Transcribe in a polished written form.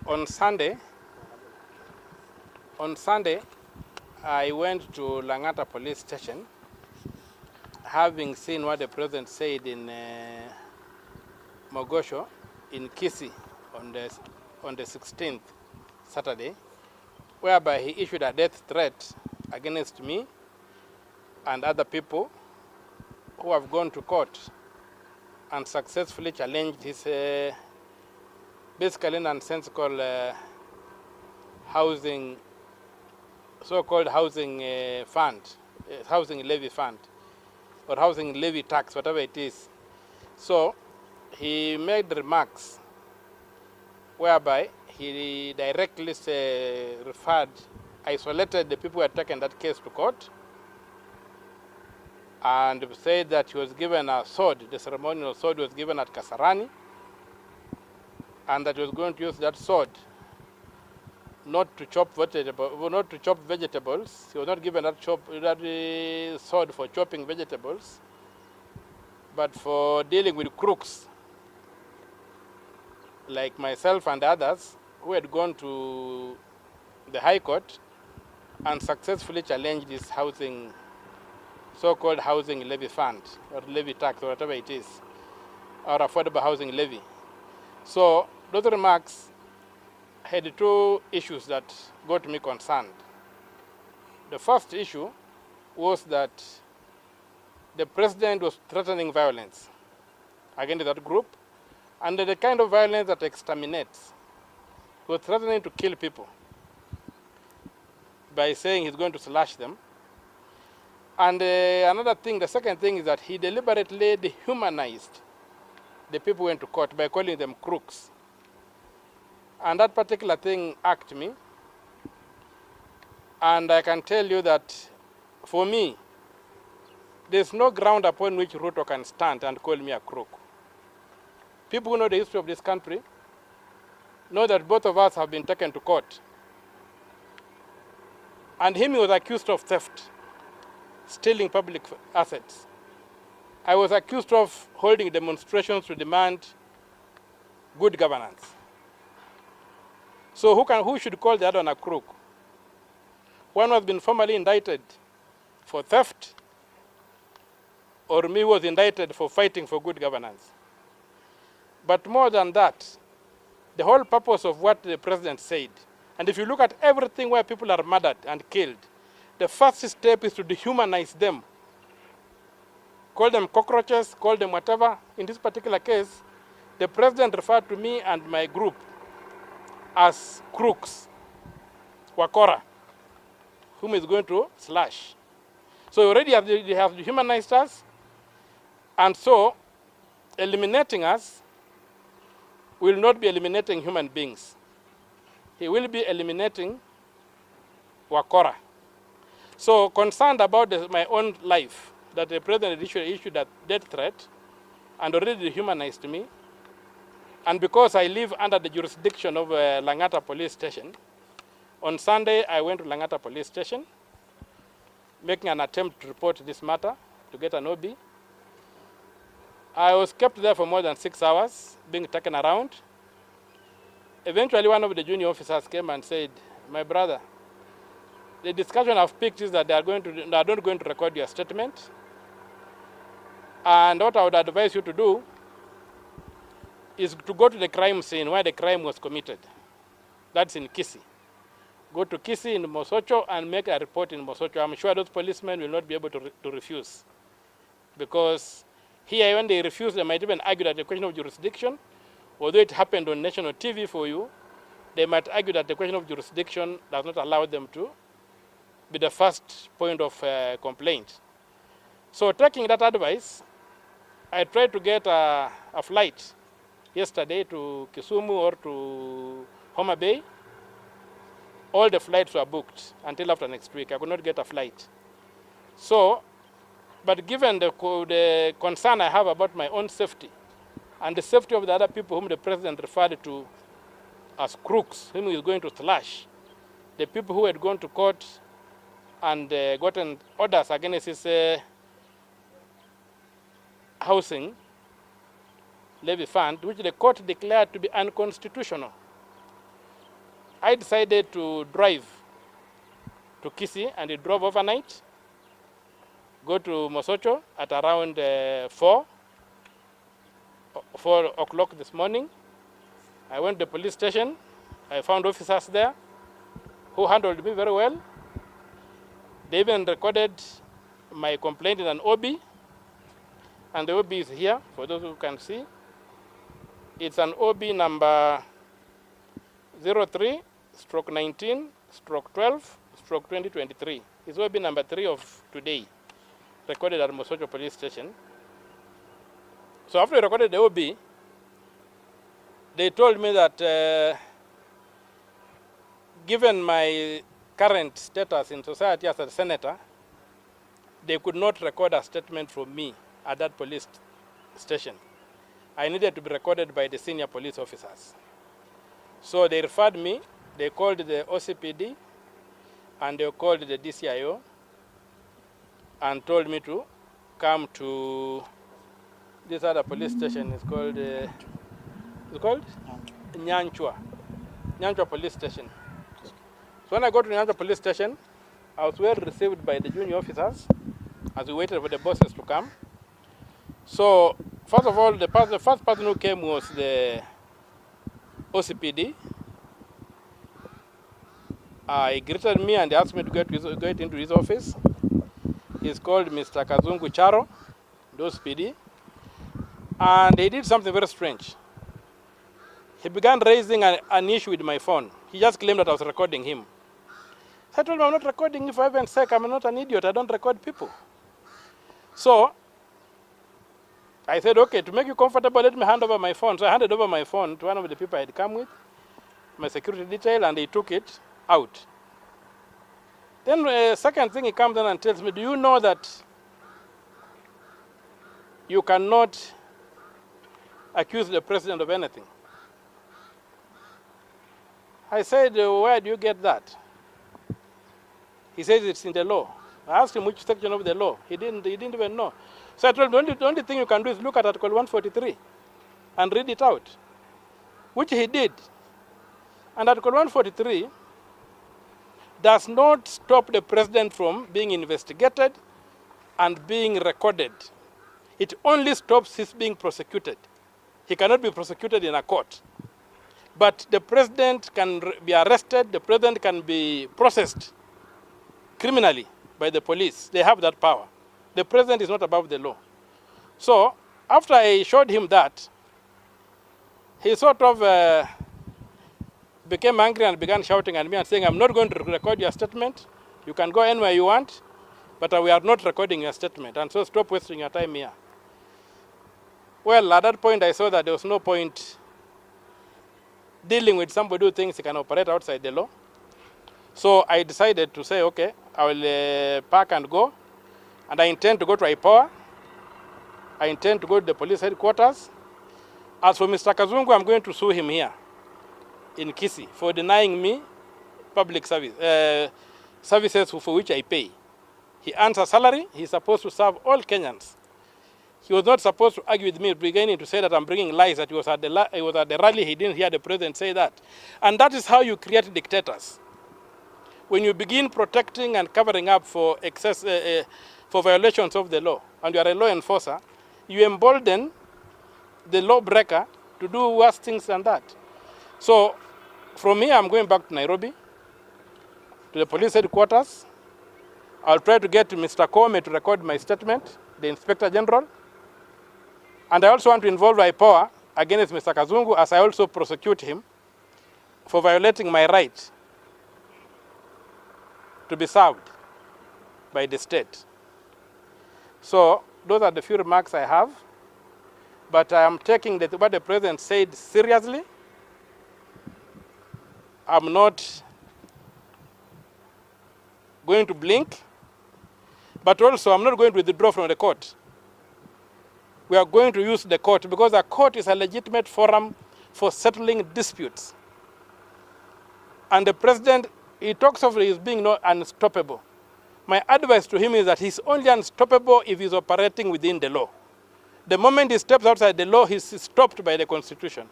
On Sunday, I went to Lang'ata police station, having seen what the president said in Mogosho in Kisii on the 16th, Saturday, whereby he issued a death threat against me and other people who have gone to court and successfully challenged his basically nonsensical housing, so-called housing fund, housing levy fund, or housing levy tax, whatever it is. So he made remarks whereby he directly isolated the people who had taken that case to court, and said that he was given a sword, the ceremonial sword was given at Kasarani, and that he was going to use that sword not to chop vegetables. He was not given that sword for chopping vegetables, but for dealing with crooks like myself and others who had gone to the High Court and successfully challenged this housing, so-called housing levy fund, or levy tax, or whatever it is, or affordable housing levy. So those remarks had two issues that got me concerned. The first issue was that the president was threatening violence against that group, and the kind of violence that exterminates. He was threatening to kill people by saying he's going to slash them. And another thing, the second thing, is that he deliberately dehumanized the people who went to court by calling them crooks. And that particular thing irked me. And I can tell you that, for me, there's no ground upon which Ruto can stand and call me a crook. People who know the history of this country know that both of us have been taken to court. And him was accused of theft, stealing public assets. I was accused of holding demonstrations to demand good governance. So who should call the other one a crook? One who has been formally indicted for theft, or me was indicted for fighting for good governance. But more than that, the whole purpose of what the president said, and if you look at everything where people are murdered and killed, the first step is to dehumanize them. Call them cockroaches, call them whatever. In this particular case, the president referred to me and my group as crooks, wakora, whom is going to slash. So already they have dehumanized us, and so eliminating us will not be eliminating human beings. He will be eliminating wakora. So concerned about my own life, that the president issued that death threat and already dehumanized me, and because I live under the jurisdiction of Lang'ata police station, on Sunday I went to Lang'ata police station, making an attempt to report this matter, to get an OB. I was kept there for more than 6 hours, being taken around. Eventually, one of the junior officers came and said, "My brother, the discussion I've picked is that they are not going to record your statement. And what I would advise you to do is to go to the crime scene where the crime was committed. That's in Kisii. Go to Kisii in Mosocho and make a report in Mosocho. I'm sure those policemen will not be able to refuse. Because here, when they refuse, they might even argue that the question of jurisdiction, although it happened on national TV for you, they might argue that the question of jurisdiction does not allow them to be the first point of complaint. So taking that advice, I tried to get a flight yesterday to Kisumu or to Homa Bay. All the flights were booked until after next week. I could not get a flight. So, but given the concern I have about my own safety and the safety of the other people whom the president referred to as crooks, whom he is going to slash, the people who had gone to court and gotten orders against his housing levy fund, which the court declared to be unconstitutional. I decided to drive to Kisii, and he drove overnight, go to Mosocho at around 4 o'clock this morning. I went to the police station. I found officers there who handled me very well. They even recorded my complaint in an OB, and the OB is here for those who can see. It's an OB number 03/19/12/2023. It's OB number 3 of today, recorded at Mosocho police station. So after I recorded the OB, they told me that given my current status in society as a senator, they could not record a statement from me at that police station. I needed to be recorded by the senior police officers. So they referred me, they called the OCPD, and they called the DCIO, and told me to come to this other police station. It's called Nyanchwa police station. So when I got to Nyanchwa police station, I was well received by the junior officers as we waited for the bosses to come. So first of all, the first person who came was the OCPD. He greeted me and asked me to get into his office. He's called Mr. Kazungu Charo, the OCPD. And he did something very strange. He began raising an issue with my phone. He just claimed that I was recording him. So I told him, I'm not recording you, for heaven's sake. I'm not an idiot. I don't record people. So I said, okay, to make you comfortable, let me hand over my phone. So I handed over my phone to one of the people I had come with, my security detail, and they took it out. Then the second thing, he comes in and tells me, do you know that you cannot accuse the president of anything? I said, where do you get that? He says it's in the law. I asked him which section of the law. He didn't even know. So I told him, the only thing you can do is look at Article 143 and read it out, which he did. And Article 143 does not stop the president from being investigated and being recorded. It only stops his being prosecuted. He cannot be prosecuted in a court. But the president can be arrested, the president can be processed criminally by the police. They have that power. The president is not above the law. So after I showed him that, he sort of became angry and began shouting at me and saying, I'm not going to record your statement. You can go anywhere you want, but we are not recording your statement. And so stop wasting your time here. Well, at that point, I saw that there was no point dealing with somebody who thinks he can operate outside the law. So I decided to say, okay, I will pack and go. And I intend to go to IPOA. I intend to go to the police headquarters. As for Mr. Kazungu, I'm going to sue him here in Kisii for denying me public services for which I pay. He earns a salary. He's supposed to serve all Kenyans. He was not supposed to argue with me, beginning to say that I'm bringing lies, that he was at the rally, he didn't hear the president say that. And that is how you create dictators. When you begin protecting and covering up for for violations of the law, and you are a law enforcer, you embolden the lawbreaker to do worse things than that. So from here, I'm going back to Nairobi, to the police headquarters. I'll try to get Mr. Kome to record my statement, the Inspector General. And I also want to involve IPOA against Mr. Kazungu, as I also prosecute him for violating my right to be served by the state. So those are the few remarks I have. But I am taking what the president said seriously. I'm not going to blink, but also I'm not going to withdraw from the court. We are going to use the court because the court is a legitimate forum for settling disputes. And the president, he talks of his being not unstoppable. My advice to him is that he's only unstoppable if he's operating within the law. The moment he steps outside the law, he's stopped by the Constitution.